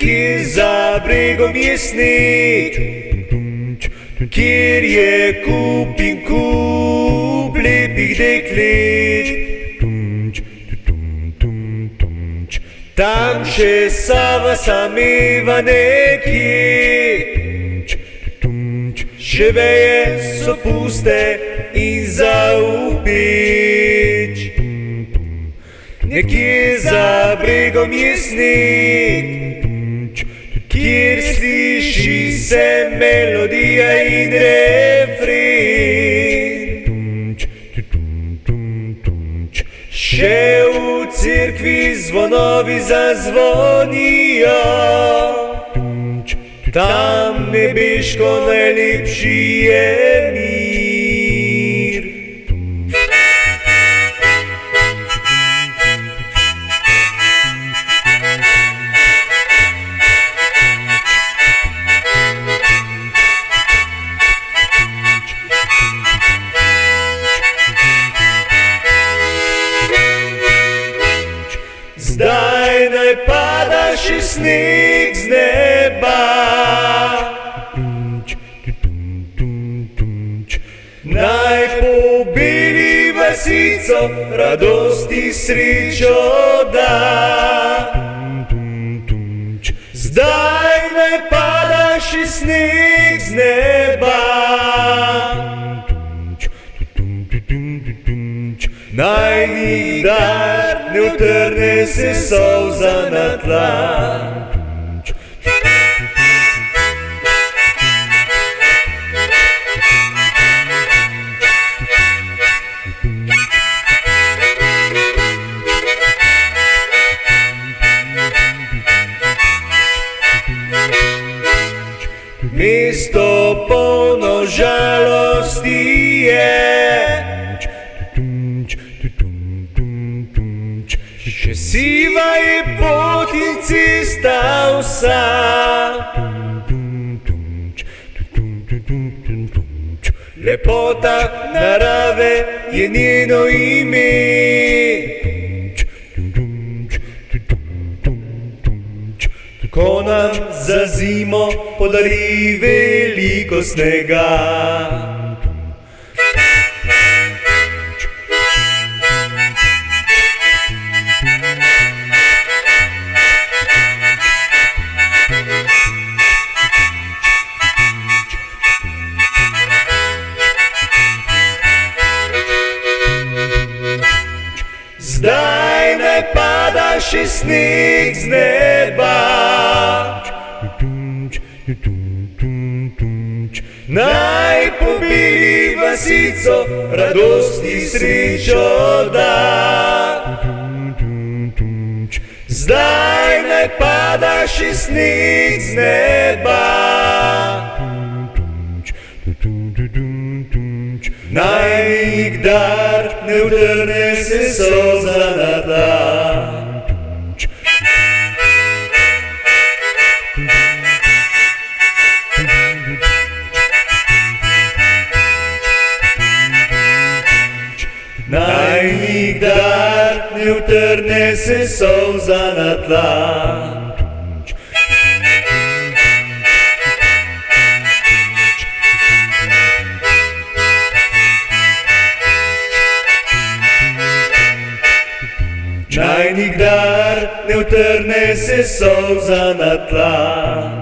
Nekje za bregom je sneg, kjer je kup in kup lepih deklet. Tam še Sava sameva nekje, še veje so puste in zaupeč. Nekje za bregom je sneg, kjer sliši se melodija in refren. Še v cerkvi zvonovi zazvonijo, tam nebeško najlepši je mir. Zdaj naj pada še sneg z neba, naj pobeli vasico, radosti srečo da. Zdaj naj pada še sneg z neba, naj nikdar ne utrne se solza na tla. Mesto polno žalosti je, še siva je pot in cesta vsa. Lepota narave je njeno ime, ko nam za zimo podari veliko snega. Zdaj naj pada še sneg z neba, naj pobeli vasico, radosti srečo da. Zdaj naj pada še sneg z neba, naj nikdar ne utrne se solza na tla. Naj nikdar ne utrne se solza na tla. Naj nikdar ne utrne se solza na tla.